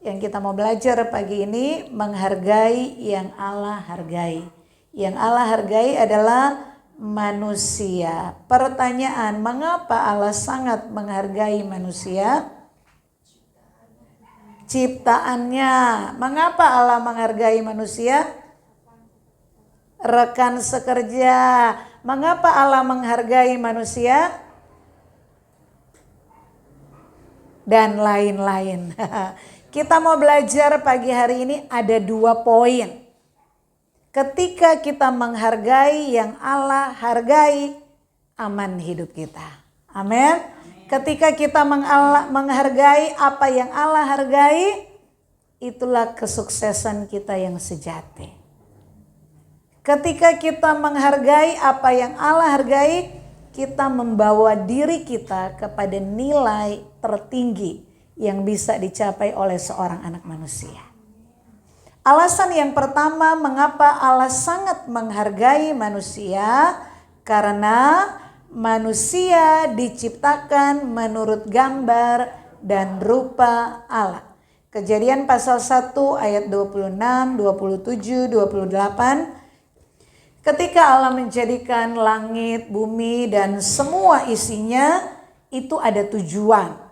Yang kita mau belajar pagi ini menghargai yang Allah hargai. Yang Allah hargai adalah manusia. Pertanyaan, mengapa Allah sangat menghargai manusia? Ciptaannya. Mengapa Allah menghargai manusia? Rekan sekerja. Mengapa Allah menghargai manusia? Dan lain-lain. Kita mau belajar pagi hari ini ada 2 poin. Ketika kita menghargai yang Allah hargai, aman hidup kita. Amin. Ketika kita menghargai apa yang Allah hargai, itulah kesuksesan kita yang sejati. Ketika kita menghargai apa yang Allah hargai, kita membawa diri kita kepada nilai tertinggi yang bisa dicapai oleh seorang anak manusia. Alasan yang pertama mengapa Allah sangat menghargai manusia, karena manusia diciptakan menurut gambar dan rupa Allah. Kejadian pasal 1 ayat 26, 27, 28. Ketika Allah menjadikan langit, bumi dan semua isinya, itu ada tujuan.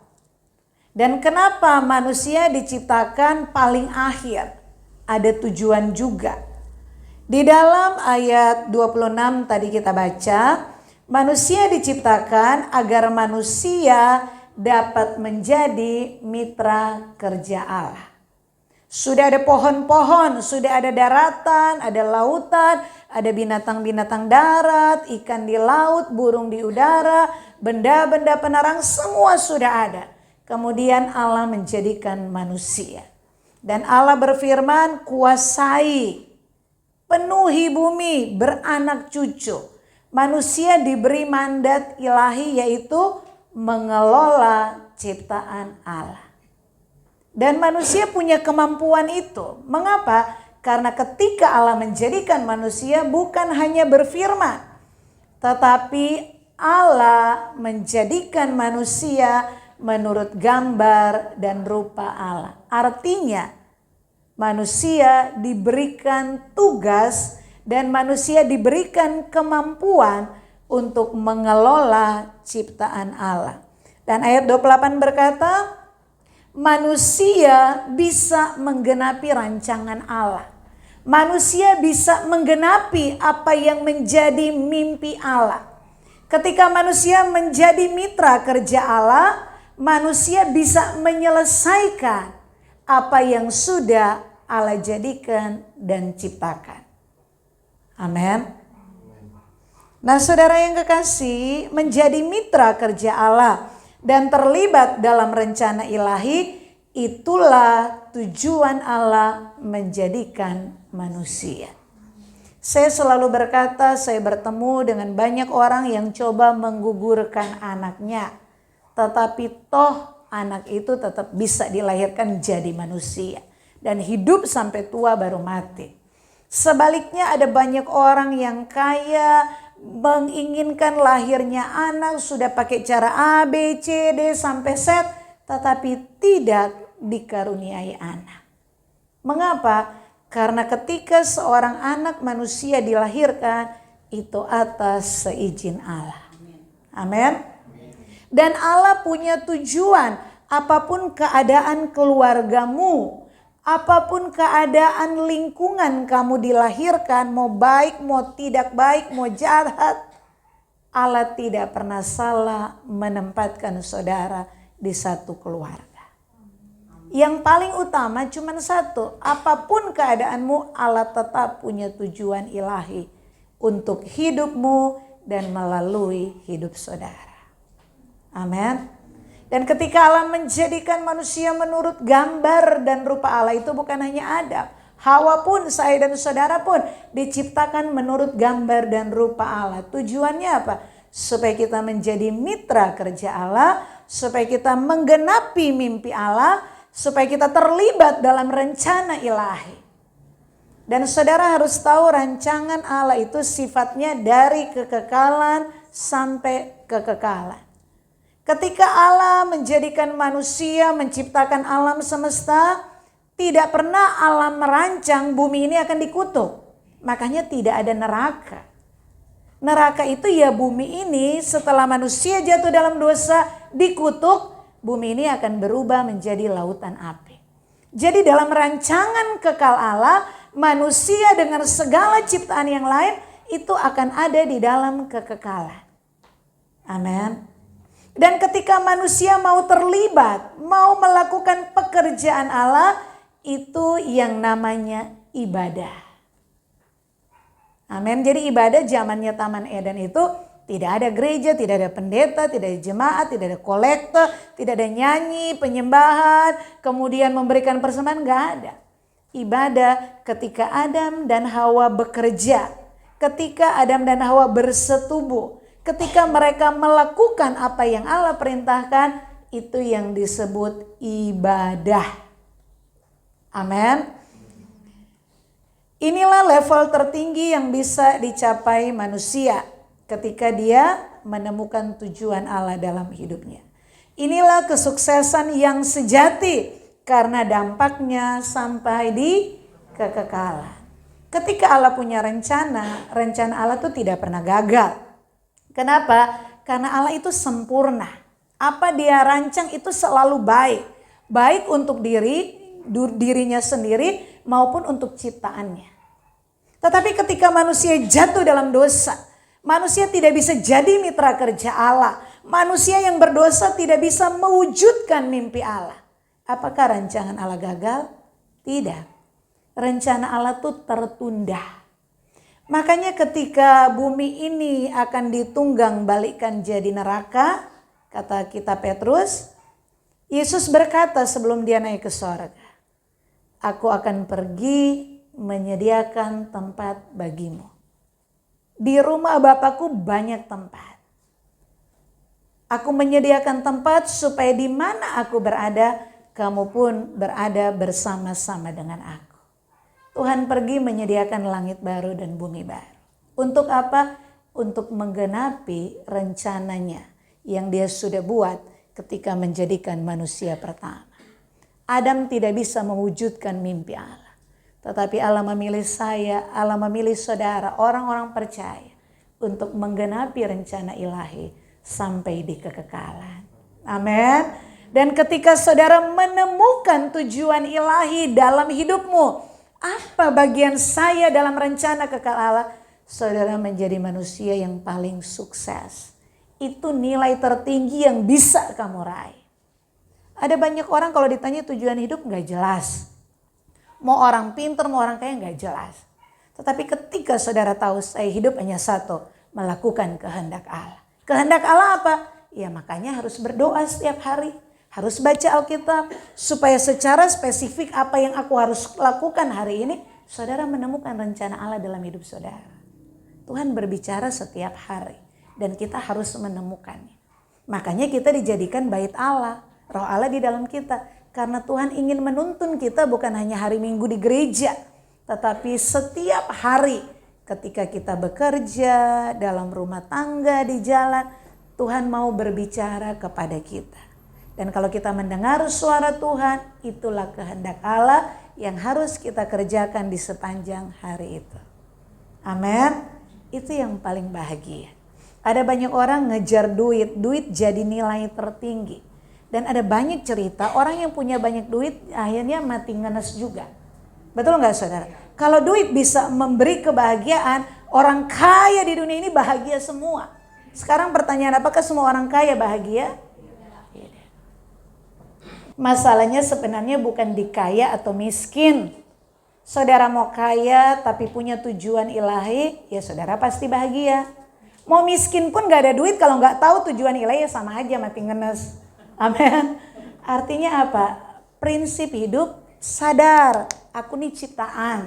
Dan kenapa manusia diciptakan paling akhir? Ada tujuan juga. Di dalam ayat 26 tadi kita baca, manusia diciptakan agar manusia dapat menjadi mitra kerja Allah. Sudah ada pohon-pohon, sudah ada daratan, ada lautan, ada binatang-binatang darat, ikan di laut, burung di udara, benda-benda penerang, semua sudah ada. Kemudian Allah menjadikan manusia. Dan Allah berfirman, kuasai, penuhi bumi, beranak cucu. Manusia diberi mandat ilahi yaitu mengelola ciptaan Allah. Dan manusia punya kemampuan itu. Mengapa? Karena ketika Allah menjadikan manusia bukan hanya berfirman, tetapi Allah menjadikan manusia menurut gambar dan rupa Allah. Artinya manusia diberikan tugas dan manusia diberikan kemampuan untuk mengelola ciptaan Allah. Dan ayat 28 berkata, manusia bisa menggenapi rancangan Allah. Manusia bisa menggenapi apa yang menjadi mimpi Allah. Ketika manusia menjadi mitra kerja Allah, manusia bisa menyelesaikan apa yang sudah Allah jadikan dan ciptakan. Amin. Nah, saudara yang kekasih, menjadi mitra kerja Allah dan terlibat dalam rencana ilahi, itulah tujuan Allah menjadikan manusia. Saya selalu berkata, saya bertemu dengan banyak orang yang coba menggugurkan anaknya. Tetapi toh anak itu tetap bisa dilahirkan jadi manusia. Dan hidup sampai tua baru mati. Sebaliknya ada banyak orang yang kaya, menginginkan lahirnya anak, sudah pakai cara A, B, C, D sampai Z, tetapi tidak dikaruniai anak. Mengapa? Karena ketika seorang anak manusia dilahirkan, itu atas seizin Allah. Amin. Dan Allah punya tujuan, apapun keadaan keluargamu, apapun keadaan lingkungan kamu dilahirkan, mau baik, mau tidak baik, mau jahat, Allah tidak pernah salah menempatkan saudara di satu keluarga. Yang paling utama cuma satu, apapun keadaanmu, Allah tetap punya tujuan ilahi untuk hidupmu dan melalui hidup saudara. Amin. Dan ketika Allah menjadikan manusia menurut gambar dan rupa Allah, itu bukan hanya Adam. Hawa pun, saya dan saudara pun diciptakan menurut gambar dan rupa Allah. Tujuannya apa? Supaya kita menjadi mitra kerja Allah, supaya kita menggenapi mimpi Allah, supaya kita terlibat dalam rencana ilahi. Dan saudara harus tahu rancangan Allah itu sifatnya dari kekekalan sampai kekekalan. Ketika Allah menjadikan manusia, menciptakan alam semesta, Tidak pernah Allah merancang bumi ini akan dikutuk. Makanya tidak ada neraka. Neraka itu ya bumi ini setelah manusia jatuh dalam dosa dikutuk, bumi ini akan berubah menjadi lautan api. Jadi dalam rancangan kekal Allah, manusia dengan segala ciptaan yang lain itu akan ada di dalam kekekalan. Amin. Dan ketika manusia mau terlibat, mau melakukan pekerjaan Allah, itu yang namanya ibadah. Amin. Jadi ibadah zamannya Taman Eden itu tidak ada gereja, tidak ada pendeta, tidak ada jemaat, tidak ada kolektor, tidak ada nyanyi, penyembahan, kemudian memberikan persembahan, enggak ada. Ibadah ketika Adam dan Hawa bekerja, ketika Adam dan Hawa bersetubuh, ketika mereka melakukan apa yang Allah perintahkan, itu yang disebut ibadah. Amin. Inilah level tertinggi yang bisa dicapai manusia ketika dia menemukan tujuan Allah dalam hidupnya. Inilah kesuksesan yang sejati karena dampaknya sampai di kekekalan. Ketika Allah punya rencana Allah itu tidak pernah gagal. Kenapa? Karena Allah itu sempurna. Apa dia rancang itu selalu baik. Baik untuk dirinya sendiri maupun untuk ciptaannya. Tetapi ketika manusia jatuh dalam dosa, manusia tidak bisa jadi mitra kerja Allah. Manusia yang berdosa tidak bisa mewujudkan mimpi Allah. Apakah rancangan Allah gagal? Tidak. Rencana Allah itu tertunda. Makanya ketika bumi ini akan ditunggang balikkan jadi neraka, kata kitab Petrus, Yesus berkata sebelum dia naik ke sorga, aku akan pergi menyediakan tempat bagimu. Di rumah Bapakku banyak tempat. Aku menyediakan tempat supaya di mana aku berada, kamu pun berada bersama-sama dengan aku. Tuhan pergi menyediakan langit baru dan bumi baru. Untuk apa? Untuk menggenapi rencananya yang dia sudah buat ketika menjadikan manusia pertama. Adam tidak bisa mewujudkan mimpi Allah. Tetapi Allah memilih saya, Allah memilih saudara, orang-orang percaya untuk menggenapi rencana ilahi sampai di kekekalan. Amin. Dan ketika saudara menemukan tujuan ilahi dalam hidupmu, apa bagian saya dalam rencana kekal Allah? Saudara menjadi manusia yang paling sukses. Itu nilai tertinggi yang bisa kamu raih. Ada banyak orang kalau ditanya tujuan hidup gak jelas. Mau orang pintar, mau orang kaya gak jelas. Tetapi ketika saudara tahu saya hidup hanya satu, melakukan kehendak Allah. Kehendak Allah apa? Ya makanya harus berdoa setiap hari. Harus baca Alkitab. Supaya secara spesifik apa yang aku harus lakukan hari ini, saudara menemukan rencana Allah dalam hidup saudara. Tuhan berbicara setiap hari. Dan kita harus menemukannya. Makanya kita dijadikan bait Allah. Roh Allah di dalam kita. Karena Tuhan ingin menuntun kita bukan hanya hari Minggu di gereja. Tetapi setiap hari ketika kita bekerja, dalam rumah tangga, di jalan. Tuhan mau berbicara kepada kita. Dan kalau kita mendengar suara Tuhan, itulah kehendak Allah yang harus kita kerjakan di sepanjang hari itu. Amin. Itu yang paling bahagia. Ada banyak orang ngejar duit, duit jadi nilai tertinggi. Dan ada banyak cerita orang yang punya banyak duit akhirnya mati ngenes juga. Betul gak saudara? Kalau duit bisa memberi kebahagiaan, orang kaya di dunia ini bahagia semua. Sekarang pertanyaan, apakah semua orang kaya bahagia? Tidak. Masalahnya sebenarnya bukan di kaya atau miskin. Saudara mau kaya tapi punya tujuan ilahi, ya saudara pasti bahagia. Mau miskin pun gak ada duit, kalau gak tahu tujuan ilahi ya sama aja mati ngenes. Amin. Artinya apa? Prinsip hidup sadar. Aku nih ciptaan.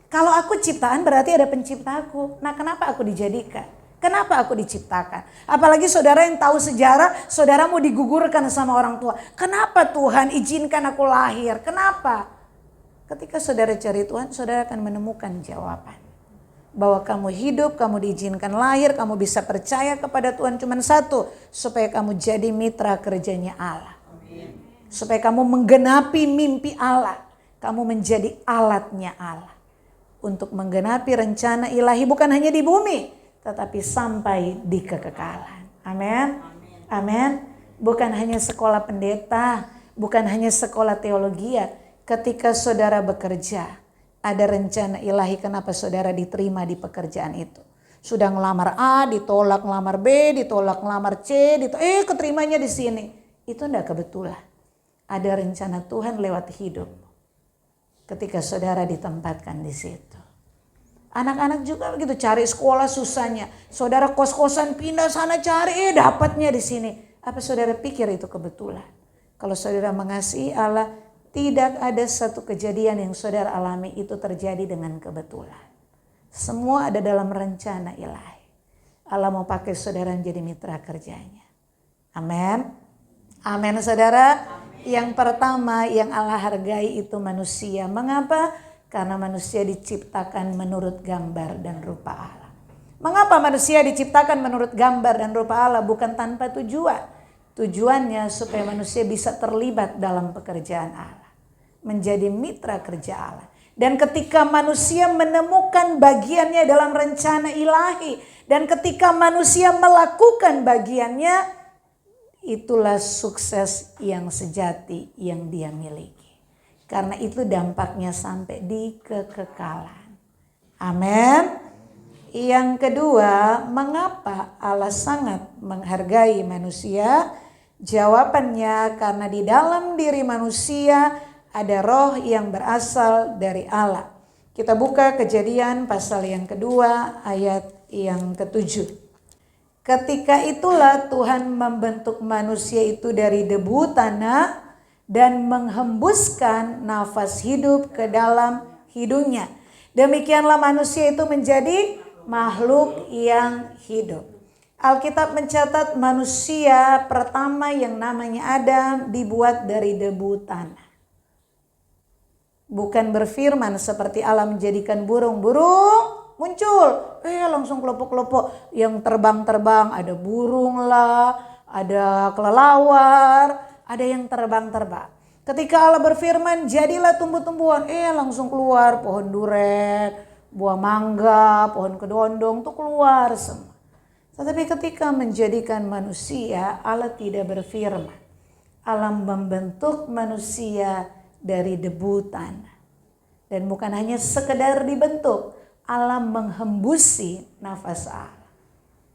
Kalau aku ciptaan berarti ada penciptaku. Nah kenapa aku dijadikan? Kenapa aku diciptakan? Apalagi saudara yang tahu sejarah, saudara mau digugurkan sama orang tua. Kenapa Tuhan izinkan aku lahir? Kenapa? Ketika saudara cari Tuhan, saudara akan menemukan jawaban. Bahwa kamu hidup, kamu diizinkan lahir, kamu bisa percaya kepada Tuhan cuma satu. Supaya kamu jadi mitra kerjanya Allah. Supaya kamu menggenapi mimpi Allah. Kamu menjadi alatnya Allah untuk menggenapi rencana ilahi bukan hanya di bumi, tetapi sampai di kekekalan. Amin. Amin. Bukan hanya sekolah pendeta, bukan hanya sekolah teologi. Ketika saudara bekerja, ada rencana ilahi kenapa saudara diterima di pekerjaan itu. Sudah ngelamar A, ditolak ngelamar B, ditolak ngelamar C, keterimanya di sini. Itu enggak kebetulan. Ada rencana Tuhan lewat hidup. Ketika saudara ditempatkan di situ. Anak-anak juga begitu, cari sekolah susahnya. Saudara kos-kosan pindah sana cari, dapatnya di sini. Apa saudara pikir itu kebetulan? Kalau saudara mengasihi Allah, tidak ada satu kejadian yang saudara alami itu terjadi dengan kebetulan. Semua ada dalam rencana ilahi. Allah mau pakai saudara menjadi mitra kerjanya. Amin. Amin saudara. Yang pertama yang Allah hargai itu manusia. Mengapa? Karena manusia diciptakan menurut gambar dan rupa Allah. Mengapa manusia diciptakan menurut gambar dan rupa Allah? Bukan tanpa tujuan. Tujuannya supaya manusia bisa terlibat dalam pekerjaan Allah. Menjadi mitra kerja Allah. Dan ketika manusia menemukan bagiannya dalam rencana ilahi. Dan ketika manusia melakukan bagiannya, itulah sukses yang sejati yang dia miliki. Karena itu dampaknya sampai di kekekalan. Amin. Yang kedua, mengapa Allah sangat menghargai manusia? Jawabannya karena di dalam diri manusia ada roh yang berasal dari Allah. Kita buka Kejadian pasal yang kedua ayat yang ke-7. Ketika itulah Tuhan membentuk manusia itu dari debu tanah dan menghembuskan nafas hidup ke dalam hidungnya. Demikianlah manusia itu menjadi makhluk yang hidup. Alkitab mencatat manusia pertama yang namanya Adam dibuat dari debu tanah. Bukan berfirman seperti Allah menjadikan burung-burung muncul, langsung kelompok-kelompok yang terbang-terbang, ada burung lah, ada kelelawar, ada yang terbang-terbang. Ketika Allah berfirman, jadilah tumbuh-tumbuhan, langsung keluar pohon duren, buah mangga, pohon kedondong, tuh keluar semua. Tetapi ketika menjadikan manusia, Allah tidak berfirman. Allah membentuk manusia dari debu tanah. Dan bukan hanya sekedar dibentuk, Allah menghembusi nafas Allah.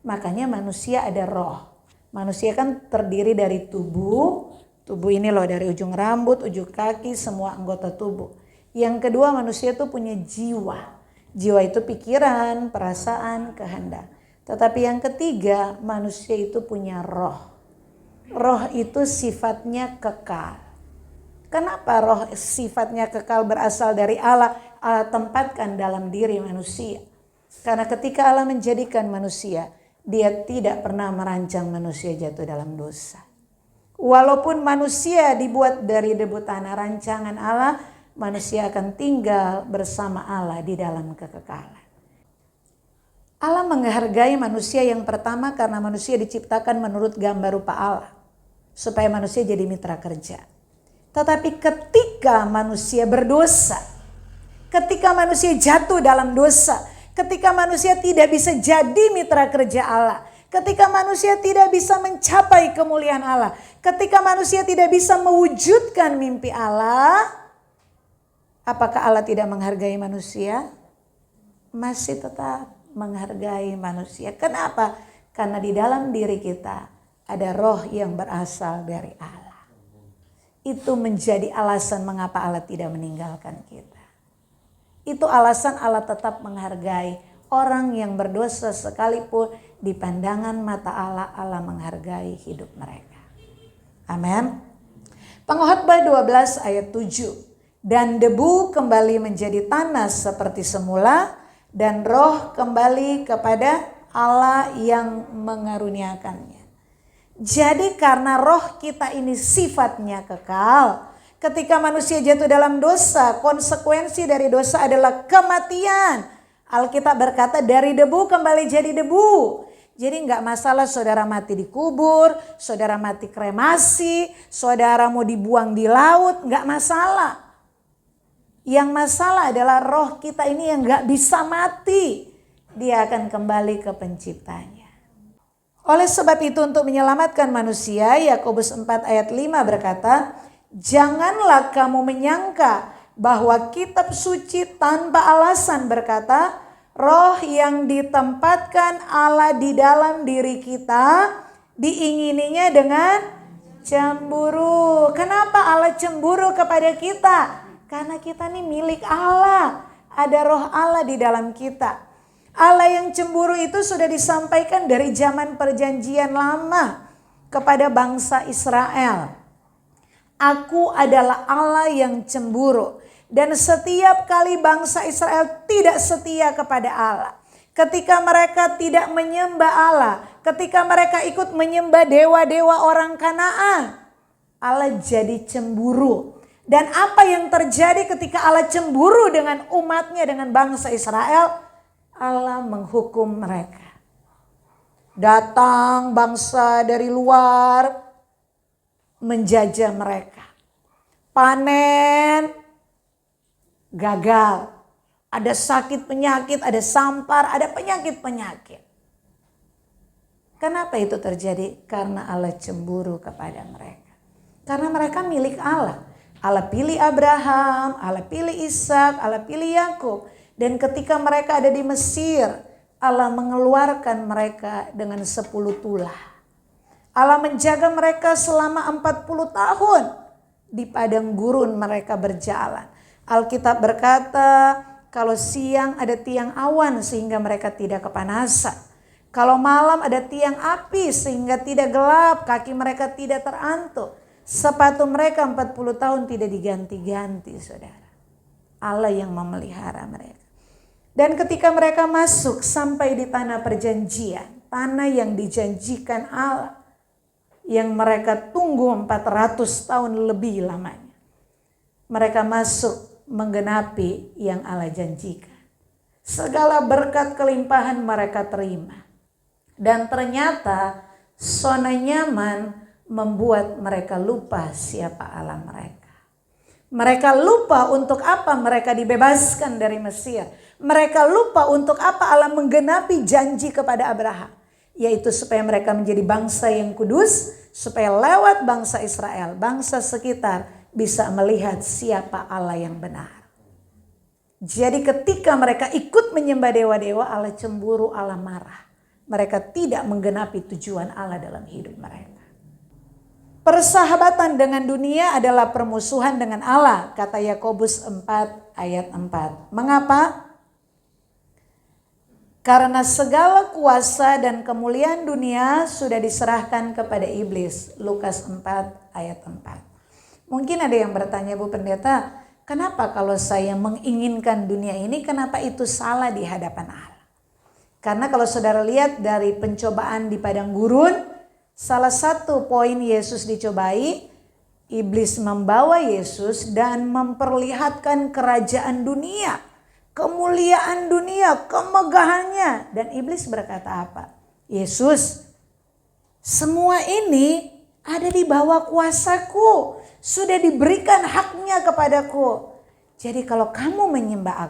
Makanya manusia ada roh. Manusia kan terdiri dari tubuh. Tubuh ini loh, dari ujung rambut, ujung kaki, semua anggota tubuh. Yang kedua, manusia itu punya jiwa. Jiwa itu pikiran, perasaan, kehendak. Tetapi yang ketiga, manusia itu punya roh. Roh itu sifatnya kekal. Kenapa roh sifatnya kekal berasal dari Allah? Allah tempatkan dalam diri manusia. Karena ketika Allah menjadikan manusia, dia tidak pernah merancang manusia jatuh dalam dosa. Walaupun manusia dibuat dari debu tanah, rancangan Allah, manusia akan tinggal bersama Allah di dalam kekekalan. Allah menghargai manusia yang pertama karena manusia diciptakan menurut gambar rupa Allah. Supaya manusia jadi mitra kerja. Tetapi ketika manusia berdosa, ketika manusia jatuh dalam dosa, ketika manusia tidak bisa jadi mitra kerja Allah, ketika manusia tidak bisa mencapai kemuliaan Allah, ketika manusia tidak bisa mewujudkan mimpi Allah, apakah Allah tidak menghargai manusia? Masih tetap menghargai manusia. Kenapa? Karena di dalam diri kita ada roh yang berasal dari Allah. Itu menjadi alasan mengapa Allah tidak meninggalkan kita. Itu alasan Allah tetap menghargai orang yang berdosa sekalipun di pandangan mata Allah, Allah menghargai hidup mereka. Amin. Pengkhotbah 12 ayat 7. Dan debu kembali menjadi tanah seperti semula dan roh kembali kepada Allah yang mengaruniakannya. Jadi karena roh kita ini sifatnya kekal, ketika manusia jatuh dalam dosa, konsekuensi dari dosa adalah kematian. Alkitab berkata dari debu kembali jadi debu. Jadi nggak masalah saudara mati dikubur, saudara mati kremasi, saudara mau dibuang di laut, nggak masalah. Yang masalah adalah roh kita ini yang gak bisa mati. Dia akan kembali ke penciptanya. Oleh sebab itu untuk menyelamatkan manusia, Yakobus 4 ayat 5 berkata, janganlah kamu menyangka bahwa kitab suci tanpa alasan berkata, roh yang ditempatkan Allah di dalam diri kita diingininya dengan cemburu. Kenapa Allah cemburu kepada kita? Karena kita ini milik Allah. Ada roh Allah di dalam kita. Allah yang cemburu itu sudah disampaikan dari zaman perjanjian lama kepada bangsa Israel. Aku adalah Allah yang cemburu. Dan setiap kali bangsa Israel tidak setia kepada Allah. Ketika mereka tidak menyembah Allah. Ketika mereka ikut menyembah dewa-dewa orang Kanaan. Allah jadi cemburu. Dan apa yang terjadi ketika Allah cemburu dengan umatnya, dengan bangsa Israel? Allah menghukum mereka. Datang bangsa dari luar menjajah mereka. Panen gagal. Ada sakit penyakit, ada sampar, ada penyakit-penyakit. Kenapa itu terjadi? Karena Allah cemburu kepada mereka. Karena mereka milik Allah. Allah pilih Abraham, Allah pilih Ishak, Allah pilih Yakub. Dan ketika mereka ada di Mesir, Allah mengeluarkan mereka dengan 10 tulah. Allah menjaga mereka selama 40 tahun. Di padang gurun mereka berjalan. Alkitab berkata, kalau siang ada tiang awan sehingga mereka tidak kepanasan. Kalau malam ada tiang api sehingga tidak gelap, kaki mereka tidak terantuk. Sepatu mereka 40 tahun tidak diganti-ganti, saudara. Allah yang memelihara mereka. Dan ketika mereka masuk sampai di tanah perjanjian, tanah yang dijanjikan Allah, yang mereka tunggu 400 tahun lebih lamanya. Mereka masuk menggenapi yang Allah janjikan. Segala berkat kelimpahan mereka terima. Dan ternyata zona nyaman membuat mereka lupa siapa Allah mereka. Mereka lupa untuk apa mereka dibebaskan dari Mesir. Mereka lupa untuk apa Allah menggenapi janji kepada Abraham. Yaitu supaya mereka menjadi bangsa yang kudus. Supaya lewat bangsa Israel, bangsa sekitar bisa melihat siapa Allah yang benar. Jadi ketika mereka ikut menyembah dewa-dewa, Allah cemburu, Allah marah. Mereka tidak menggenapi tujuan Allah dalam hidup mereka. Persahabatan dengan dunia adalah permusuhan dengan Allah, kata Yakobus 4 ayat 4. Mengapa? Karena segala kuasa dan kemuliaan dunia sudah diserahkan kepada iblis. Lukas 4 ayat 4. Mungkin ada yang bertanya, Bu Pendeta, kenapa kalau saya menginginkan dunia ini, kenapa itu salah di hadapan Allah? Karena kalau saudara lihat dari pencobaan di padang gurun, salah satu poin Yesus dicobai, iblis membawa Yesus dan memperlihatkan kerajaan dunia. Kemuliaan dunia, kemegahannya. Dan iblis berkata apa? Yesus, semua ini ada di bawah kuasaku. Sudah diberikan haknya kepadaku. Jadi kalau kamu menyembah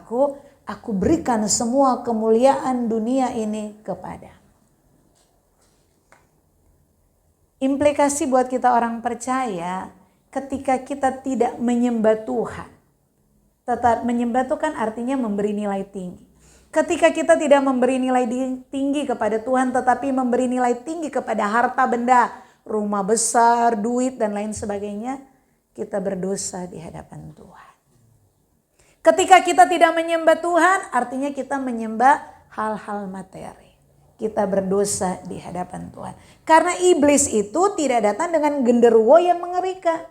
aku berikan semua kemuliaan dunia ini kepada. Implikasi buat kita orang percaya, ketika kita tidak menyembah Tuhan. Tetap menyembah itu kan artinya memberi nilai tinggi. Ketika kita tidak memberi nilai tinggi kepada Tuhan, tetapi memberi nilai tinggi kepada harta benda, rumah besar, duit dan lain sebagainya, kita berdosa di hadapan Tuhan. Ketika kita tidak menyembah Tuhan, artinya kita menyembah hal-hal materi. Kita berdosa di hadapan Tuhan. Karena iblis itu tidak datang dengan genderuwo yang mengerikan.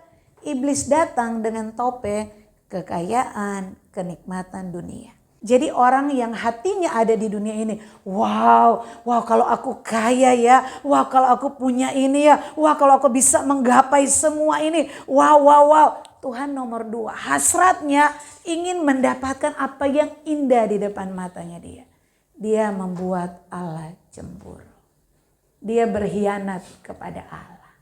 Iblis datang dengan topeng kekayaan, kenikmatan dunia. Jadi orang yang hatinya ada di dunia ini, wow kalau aku kaya ya, wow kalau aku punya ini ya, wow kalau aku bisa menggapai semua ini, wow. Tuhan nomor 2, hasratnya ingin mendapatkan apa yang indah di depan matanya dia. Dia membuat Allah cemburu. Dia berkhianat kepada Allah.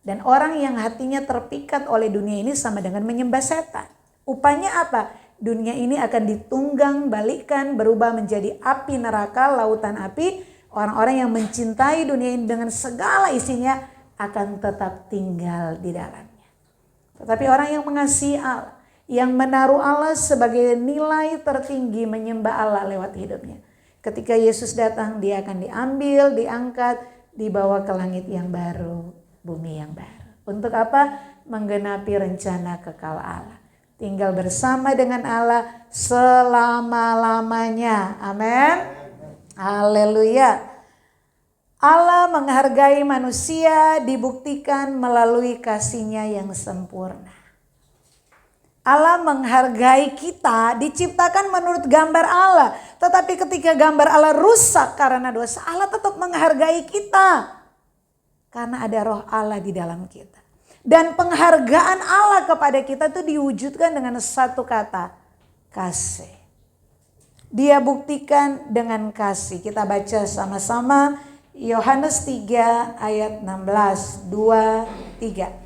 Dan orang yang hatinya terpikat oleh dunia ini sama dengan menyembah setan. Upahnya apa? Dunia ini akan ditunggang balikan, berubah menjadi api neraka, lautan api. Orang-orang yang mencintai dunia ini dengan segala isinya akan tetap tinggal di dalamnya. Tetapi orang yang mengasihi Allah, yang menaruh Allah sebagai nilai tertinggi, menyembah Allah lewat hidupnya. Ketika Yesus datang, dia akan diambil, diangkat, dibawa ke langit yang baru, bumi yang baru. Untuk apa? Menggenapi rencana kekal Allah. Tinggal bersama dengan Allah selama-lamanya. Amin. Haleluya. Allah menghargai manusia dibuktikan melalui kasih-Nya yang sempurna. Allah menghargai kita diciptakan menurut gambar Allah. Tetapi ketika gambar Allah rusak karena dosa, Allah tetap menghargai kita. Karena ada roh Allah di dalam kita. Dan penghargaan Allah kepada kita itu diwujudkan dengan satu kata, kasih. Dia buktikan dengan kasih. Kita baca sama-sama Yohanes 3 ayat 16, 2, 3.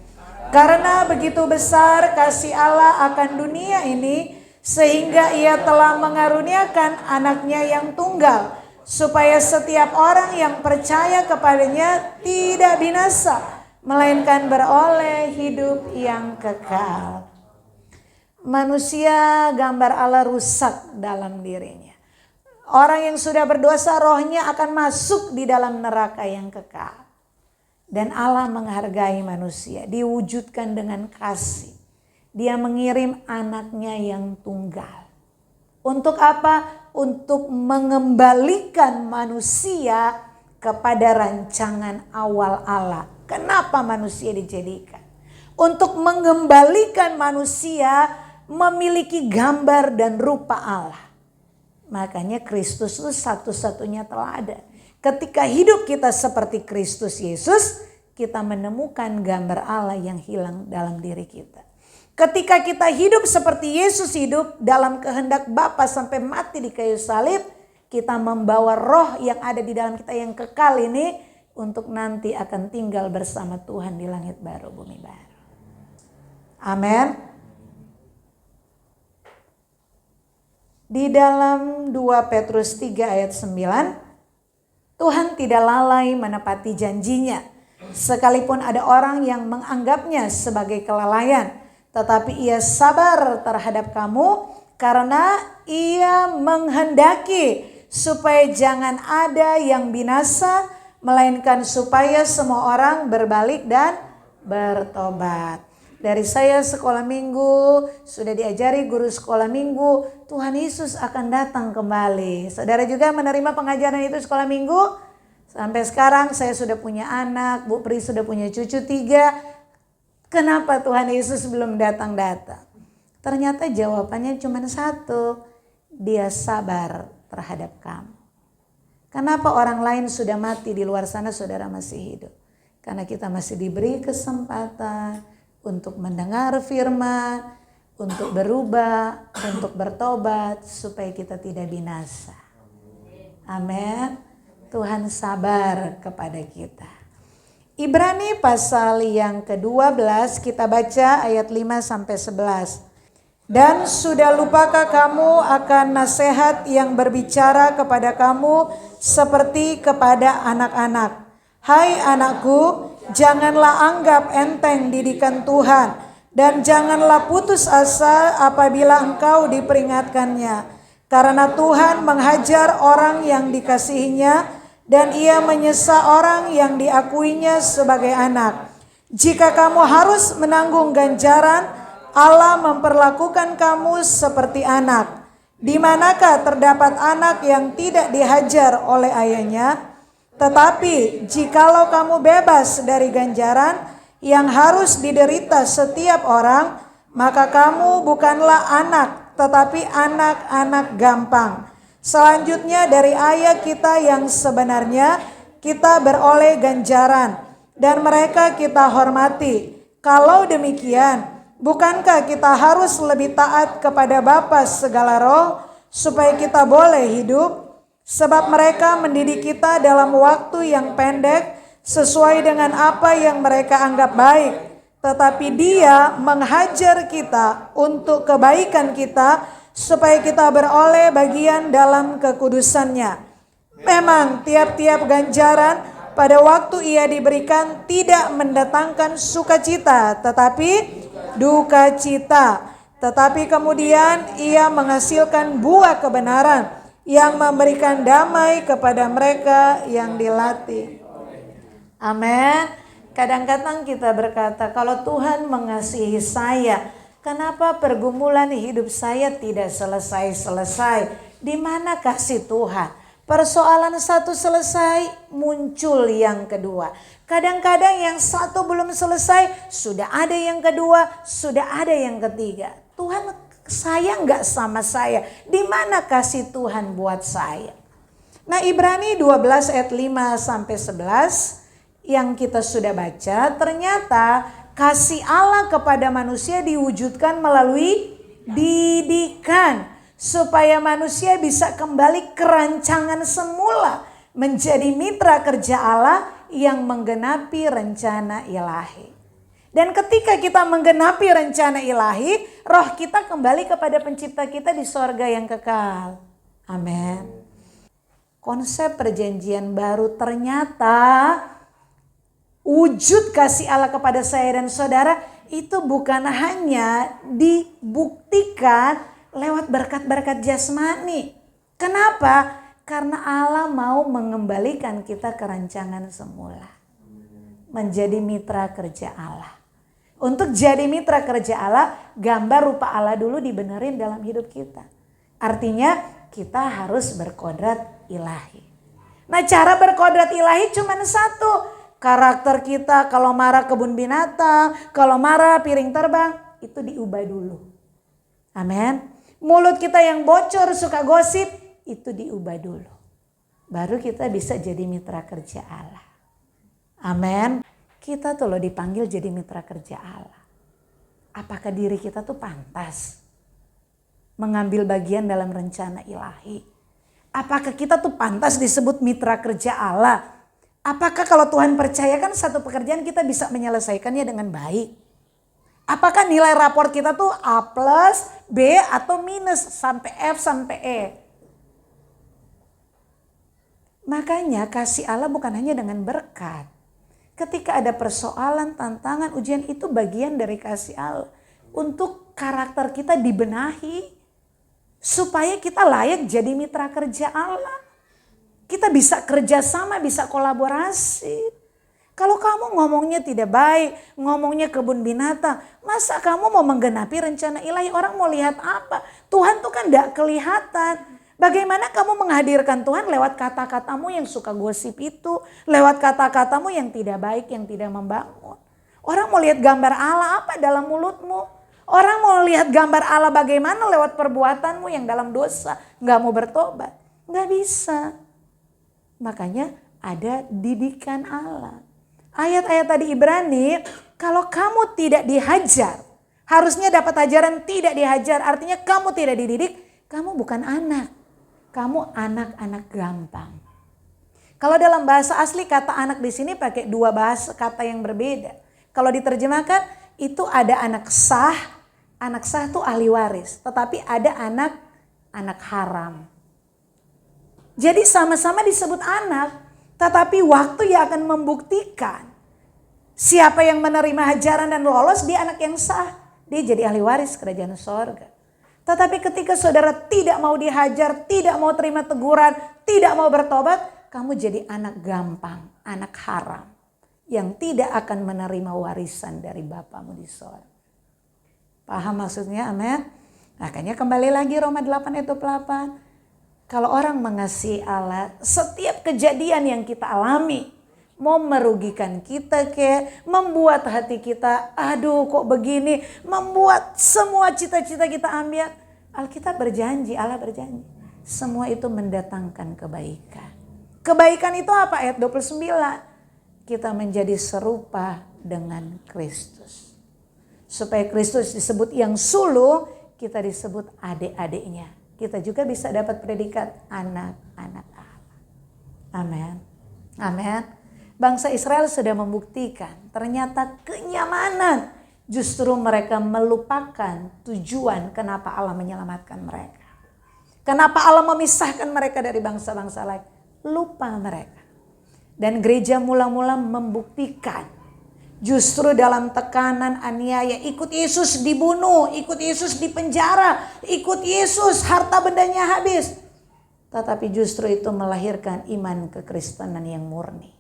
Karena begitu besar kasih Allah akan dunia ini, sehingga ia telah mengaruniakan anaknya yang tunggal, supaya setiap orang yang percaya kepadanya tidak binasa, melainkan beroleh hidup yang kekal. Manusia gambar Allah rusak dalam dirinya. Orang yang sudah berdosa rohnya akan masuk di dalam neraka yang kekal. Dan Allah menghargai manusia, diwujudkan dengan kasih. Dia mengirim anaknya yang tunggal. Untuk apa? Untuk mengembalikan manusia kepada rancangan awal Allah. Kenapa manusia dijadikan? Untuk mengembalikan manusia memiliki gambar dan rupa Allah. Makanya Kristus itu satu-satunya teladan. Ketika hidup kita seperti Kristus Yesus, kita menemukan gambar Allah yang hilang dalam diri kita. Ketika kita hidup seperti Yesus hidup dalam kehendak Bapa sampai mati di kayu salib, kita membawa roh yang ada di dalam kita yang kekal ini untuk nanti akan tinggal bersama Tuhan di langit baru, bumi baru. Amin. Di dalam 2 Petrus 3 ayat 9, Tuhan tidak lalai menepati janjinya. Sekalipun ada orang yang menganggapnya sebagai kelalaian, tetapi ia sabar terhadap kamu karena ia menghendaki supaya jangan ada yang binasa, melainkan supaya semua orang berbalik dan bertobat. Dari saya sekolah minggu, sudah diajari guru sekolah minggu, Tuhan Yesus akan datang kembali. Saudara juga menerima pengajaran itu sekolah minggu? Sampai sekarang saya sudah punya anak, Bu Pri sudah punya cucu 3. Kenapa Tuhan Yesus belum datang-datang? Ternyata jawabannya cuma satu, dia sabar terhadap kamu. Kenapa orang lain sudah mati di luar sana, saudara masih hidup? Karena kita masih diberi kesempatan untuk mendengar firman, untuk berubah, untuk bertobat, supaya kita tidak binasa. Amin. Tuhan sabar kepada kita. Ibrani pasal yang ke-12 kita baca ayat 5-11. Dan sudah lupakah kamu akan nasihat yang berbicara kepada kamu seperti kepada anak-anak? Hai anakku, janganlah anggap enteng didikan Tuhan, dan janganlah putus asa apabila engkau diperingatkannya. Karena Tuhan menghajar orang yang dikasihinya, dan ia menyesa orang yang diakuinya sebagai anak. Jika kamu harus menanggung ganjaran, Allah memperlakukan kamu seperti anak. Di manakah terdapat anak yang tidak dihajar oleh ayahnya? Tetapi jikalau kamu bebas dari ganjaran yang harus diderita setiap orang, maka kamu bukanlah anak, tetapi anak-anak gampang. Selanjutnya dari ayat kita yang sebenarnya, kita beroleh ganjaran dan mereka kita hormati. Kalau demikian, bukankah kita harus lebih taat kepada Bapa segala roh supaya kita boleh hidup? Sebab mereka mendidik kita dalam waktu yang pendek sesuai dengan apa yang mereka anggap baik. tetapi Dia menghajar kita untuk kebaikan kita, supaya kita beroleh bagian dalam kekudusannya. Memang tiap-tiap ganjaran pada waktu ia diberikan tidak mendatangkan sukacita, tetapi duka cita. Tetapi kemudian ia menghasilkan buah kebenaran yang memberikan damai kepada mereka yang dilatih. Amin. Kadang-kadang kita berkata, kalau Tuhan mengasihi saya, kenapa pergumulan hidup saya tidak selesai-selesai? Di mana kasih Tuhan? Persoalan satu selesai, muncul yang kedua. Kadang-kadang yang satu belum selesai, sudah ada yang kedua, sudah ada yang ketiga. Tuhan sayang gak sama saya? Di mana kasih Tuhan buat saya? Nah, Ibrani 12 ayat 5 sampai 11 yang kita sudah baca, ternyata kasih Allah kepada manusia diwujudkan melalui didikan, supaya manusia bisa kembali ke rancangan semula, menjadi mitra kerja Allah yang menggenapi rencana ilahi. Dan ketika kita menggenapi rencana ilahi, roh kita kembali kepada pencipta kita di sorga yang kekal. Amin. Konsep perjanjian baru, ternyata wujud kasih Allah kepada saya dan saudara itu bukan hanya dibuktikan lewat berkat-berkat jasmani. Kenapa? Karena Allah mau mengembalikan kita ke rancangan semula. Menjadi mitra kerja Allah. Untuk jadi mitra kerja Allah, gambar rupa Allah dulu dibenerin dalam hidup kita. Artinya kita harus berkodrat ilahi. Nah, cara berkodrat ilahi cuma satu. Karakter kita kalau marah kebun binatang, kalau marah piring terbang, itu diubah dulu. Amin. Mulut kita yang bocor suka gosip, itu diubah dulu. Baru kita bisa jadi mitra kerja Allah. Amin. Kita tuh loh dipanggil jadi mitra kerja Allah. Apakah diri kita tuh pantas mengambil bagian dalam rencana ilahi? Apakah kita tuh pantas disebut mitra kerja Allah? Apakah kalau Tuhan percayakan satu pekerjaan kita bisa menyelesaikannya dengan baik? Apakah nilai raport kita tuh A+, B atau minus sampai F sampai E? Makanya kasih Allah bukan hanya dengan berkat. Ketika ada persoalan, tantangan, ujian, itu bagian dari kasih Allah. Untuk karakter kita dibenahi. Supaya kita layak jadi mitra kerja Allah. Kita bisa kerjasama, bisa kolaborasi. Kalau kamu ngomongnya tidak baik, ngomongnya kebun binatang, masa kamu mau menggenapi rencana ilahi? Orang mau lihat apa? Tuhan tuh kan gak kelihatan. Bagaimana kamu menghadirkan Tuhan lewat kata-katamu yang suka gosip itu, lewat kata-katamu yang tidak baik, yang tidak membangun. Orang mau lihat gambar Allah apa dalam mulutmu? Orang mau lihat gambar Allah bagaimana lewat perbuatanmu yang dalam dosa, gak mau bertobat. Gak bisa. Makanya ada didikan Allah. Ayat-ayat tadi Ibrani, kalau kamu tidak dihajar, harusnya dapat ajaran tidak dihajar, artinya kamu tidak dididik, kamu bukan anak. Kamu anak-anak gampang. Kalau dalam bahasa asli kata anak di sini pakai dua bahasa kata yang berbeda. Kalau diterjemahkan itu ada anak sah itu ahli waris. Tetapi ada anak haram. Jadi sama-sama disebut anak. Tetapi waktu yang akan membuktikan siapa yang menerima hajaran dan lolos, dia anak yang sah. Dia jadi ahli waris kerajaan sorga. Tetapi ketika saudara tidak mau dihajar, tidak mau terima teguran, tidak mau bertobat, kamu jadi anak gampang, anak haram. Yang tidak akan menerima warisan dari Bapamu di sorga. Paham maksudnya? Amin. Makanya kembali lagi Roma 8 ayat 28. Kalau orang mengasihi Allah, setiap kejadian yang kita alami, mau merugikan kita membuat hati kita, aduh kok begini, membuat semua cita-cita kita ambil. Alkitab berjanji, Allah berjanji. Semua itu mendatangkan kebaikan. Kebaikan itu apa? Ayat 29. Kita menjadi serupa dengan Kristus. Supaya Kristus disebut yang sulung, kita disebut adik-adiknya. Kita juga bisa dapat predikat anak-anak Allah. Amin. Amin. Bangsa Israel sudah membuktikan ternyata kenyamanan justru mereka melupakan tujuan kenapa Allah menyelamatkan mereka. Kenapa Allah memisahkan mereka dari bangsa-bangsa lain. Lupa mereka. Dan gereja mula-mula membuktikan justru dalam tekanan, aniaya, ikut Yesus dibunuh, ikut Yesus dipenjara, ikut Yesus harta bendanya habis. Tetapi justru itu melahirkan iman kekristenan yang murni.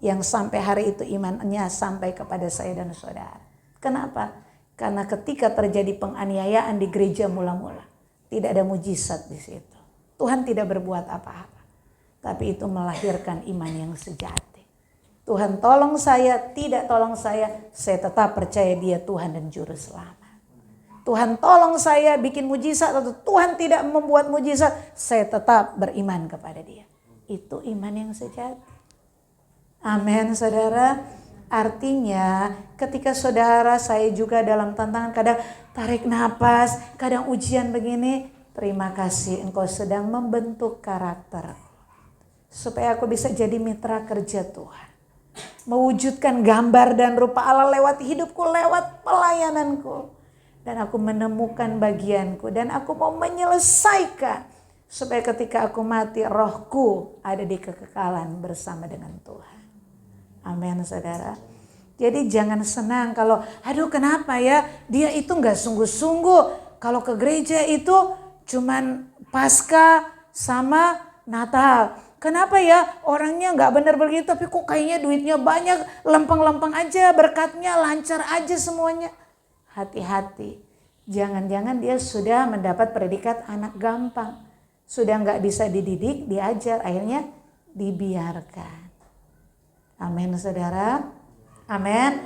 Yang sampai hari itu imannya sampai kepada saya dan saudara. Kenapa? Karena ketika terjadi penganiayaan di gereja mula-mula, tidak ada mujizat di situ. Tuhan tidak berbuat apa-apa. Tapi itu melahirkan iman yang sejati. Tuhan tolong saya, tidak tolong saya tetap percaya Dia Tuhan dan Juru Selamat. Tuhan tolong saya bikin mujizat atau Tuhan tidak membuat mujizat, saya tetap beriman kepada Dia. Itu iman yang sejati. Amin, saudara. Artinya ketika saudara, saya juga dalam tantangan, kadang tarik nafas, kadang ujian begini, terima kasih Engkau sedang membentuk karakter. Supaya aku bisa jadi mitra kerja Tuhan. Mewujudkan gambar dan rupa Allah lewat hidupku, lewat pelayananku. Dan aku menemukan bagianku dan aku mau menyelesaikan. Supaya ketika aku mati, rohku ada di kekekalan bersama dengan Tuhan. Amin, saudara. Jadi jangan senang kalau, aduh kenapa ya, dia itu gak sungguh-sungguh. Kalau ke gereja itu cuman Paskah sama Natal. Kenapa ya orangnya gak benar begitu, tapi kok kayaknya duitnya banyak, lempeng-lempeng aja, berkatnya lancar aja semuanya. Hati-hati, jangan-jangan dia sudah mendapat predikat anak gampang. Sudah gak bisa dididik, diajar, akhirnya dibiarkan. Amin, saudara. Amin.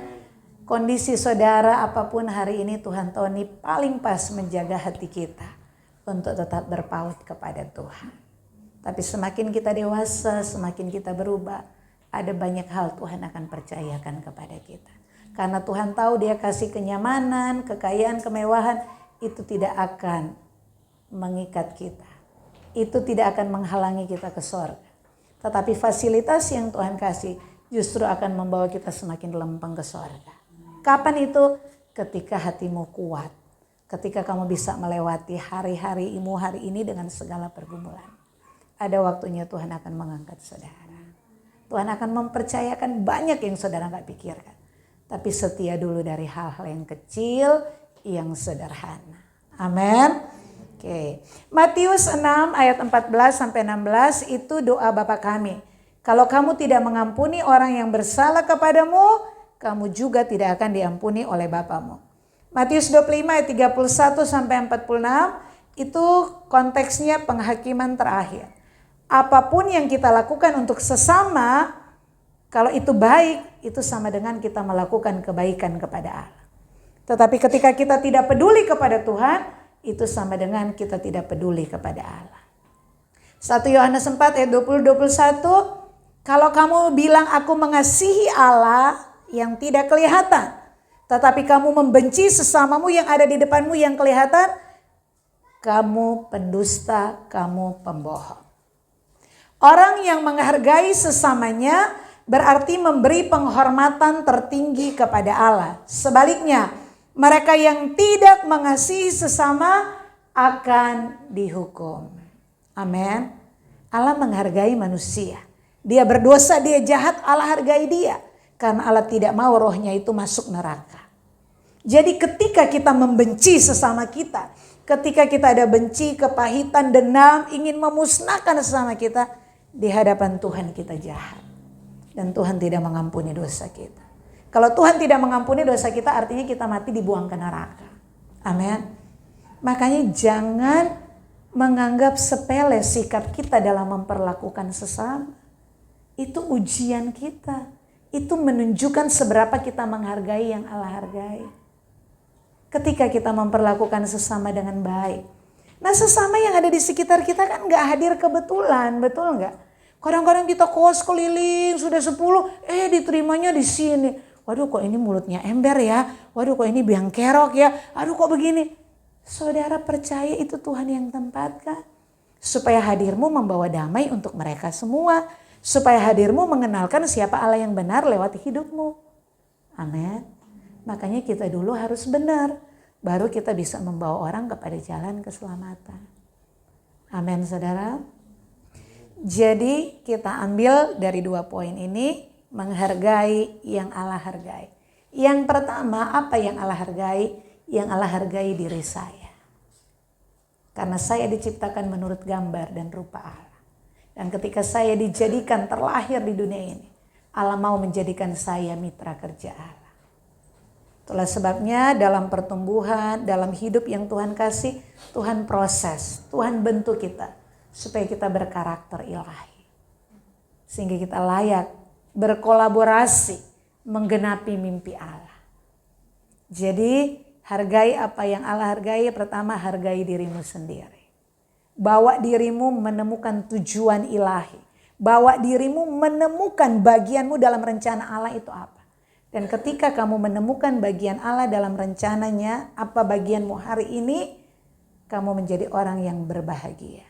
Kondisi saudara apapun hari ini, Tuhan tahu ini paling pas menjaga hati kita untuk tetap berpaut kepada Tuhan. Tapi semakin kita dewasa, semakin kita berubah, ada banyak hal Tuhan akan percayakan kepada kita. Karena Tuhan tahu Dia kasih kenyamanan, kekayaan, kemewahan, itu tidak akan mengikat kita. Itu tidak akan menghalangi kita ke surga. Tetapi fasilitas yang Tuhan kasih justru akan membawa kita semakin lempeng ke surga. Kapan itu? Ketika hatimu kuat. Ketika kamu bisa melewati hari-harimu hari ini dengan segala pergumulan. Ada waktunya Tuhan akan mengangkat saudara. Tuhan akan mempercayakan banyak yang saudara gak pikirkan. Tapi setia dulu dari hal-hal yang kecil, yang sederhana. Amin. Oke. Matius 6 ayat 14-16 itu doa Bapa kami. Kalau kamu tidak mengampuni orang yang bersalah kepadamu, kamu juga tidak akan diampuni oleh Bapamu. Matius 25 ayat 31-46 itu konteksnya penghakiman terakhir. Apapun yang kita lakukan untuk sesama, kalau itu baik, itu sama dengan kita melakukan kebaikan kepada Allah. Tetapi ketika kita tidak peduli kepada Tuhan, itu sama dengan kita tidak peduli kepada Allah. 1 Yohanes 4 ayat 20-21, kalau kamu bilang aku mengasihi Allah yang tidak kelihatan, tetapi kamu membenci sesamamu yang ada di depanmu yang kelihatan, kamu pendusta, kamu pembohong. Orang yang menghargai sesamanya berarti memberi penghormatan tertinggi kepada Allah. Sebaliknya, mereka yang tidak mengasihi sesama akan dihukum. Amin. Allah menghargai manusia. Dia berdosa, dia jahat, Allah hargai dia. Karena Allah tidak mau rohnya itu masuk neraka. Jadi ketika kita membenci sesama kita, ketika kita ada benci, kepahitan, dendam, ingin memusnahkan sesama kita, di hadapan Tuhan kita jahat. Dan Tuhan tidak mengampuni dosa kita. Kalau Tuhan tidak mengampuni dosa kita, artinya kita mati dibuang ke neraka. Amin. Makanya jangan menganggap sepele sikap kita dalam memperlakukan sesama. Itu ujian kita. Itu menunjukkan seberapa kita menghargai yang Allah hargai. Ketika kita memperlakukan sesama dengan baik. Nah, sesama yang ada di sekitar kita kan gak hadir kebetulan, betul gak? Kadang-kadang kita kos keliling sudah 10, diterimanya di sini. Waduh, kok ini mulutnya ember ya. Waduh, kok ini biang kerok ya. Aduh, kok begini. Saudara percaya itu Tuhan yang tempatkan. Supaya hadirmu membawa damai untuk mereka semua. Supaya hadirmu mengenalkan siapa Allah yang benar lewat hidupmu. Amin. Makanya kita dulu harus benar. Baru kita bisa membawa orang kepada jalan keselamatan. Amin saudara. Jadi kita ambil dari 2 poin ini. Menghargai yang Allah hargai. Yang pertama, apa yang Allah hargai? Yang Allah hargai diri saya. Karena saya diciptakan menurut gambar dan rupa Allah. Dan ketika saya dijadikan terlahir di dunia ini, Allah mau menjadikan saya mitra kerja Allah. Itulah sebabnya dalam pertumbuhan, dalam hidup yang Tuhan kasih, Tuhan proses, Tuhan bentuk kita supaya kita berkarakter ilahi. Sehingga kita layak berkolaborasi menggenapi mimpi Allah. Jadi hargai apa yang Allah hargai. Pertama, hargai dirimu sendiri. Bawa dirimu menemukan tujuan ilahi. Bawa dirimu menemukan bagianmu dalam rencana Allah itu apa. Dan ketika kamu menemukan bagian Allah dalam rencananya, apa bagianmu hari ini, kamu menjadi orang yang berbahagia.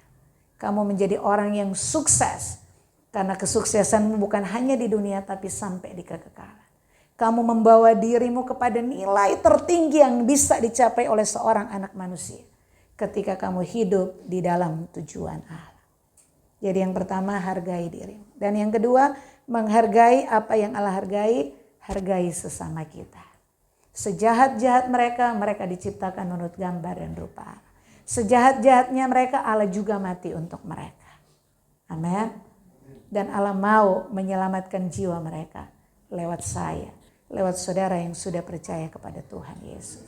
Kamu menjadi orang yang sukses. Karena kesuksesanmu bukan hanya di dunia tapi sampai di kekekalan. Kamu membawa dirimu kepada nilai tertinggi yang bisa dicapai oleh seorang anak manusia. Ketika kamu hidup di dalam tujuan Allah. Jadi yang pertama, hargai dirimu. Dan yang kedua, menghargai apa yang Allah hargai. Hargai sesama kita. Sejahat-jahat mereka, mereka diciptakan menurut gambar dan rupa Allah. Sejahat-jahatnya mereka, Allah juga mati untuk mereka. Amin. Dan Allah mau menyelamatkan jiwa mereka lewat saya. Lewat saudara yang sudah percaya kepada Tuhan Yesus.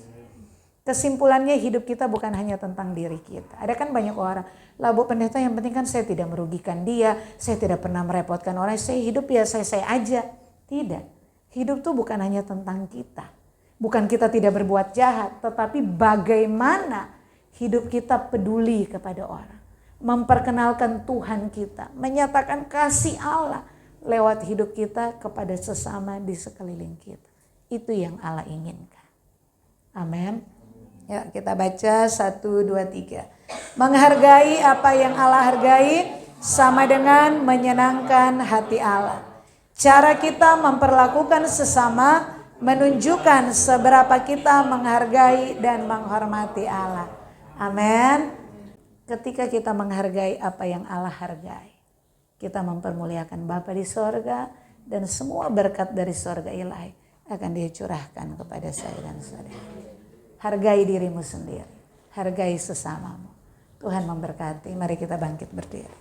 Kesimpulannya, hidup kita bukan hanya tentang diri kita. Ada kan banyak orang, lah Bu Pendeta, yang penting kan saya tidak merugikan dia, saya tidak pernah merepotkan orang, saya hidup ya saya aja. Tidak, hidup tuh bukan hanya tentang kita. Bukan kita tidak berbuat jahat, tetapi bagaimana hidup kita peduli kepada orang. Memperkenalkan Tuhan kita, menyatakan kasih Allah lewat hidup kita kepada sesama di sekeliling kita. Itu yang Allah inginkan. Amin. Ya, kita baca 1, 2, 3. Menghargai apa yang Allah hargai sama dengan menyenangkan hati Allah. Cara kita memperlakukan sesama menunjukkan seberapa kita menghargai dan menghormati Allah. Amin. Ketika kita menghargai apa yang Allah hargai, kita mempermuliakan Bapa di sorga, dan semua berkat dari sorga ilahi akan dicurahkan kepada saya dan saudara. Hargai dirimu sendiri, hargai sesamamu. Tuhan memberkati. Mari kita bangkit berdiri.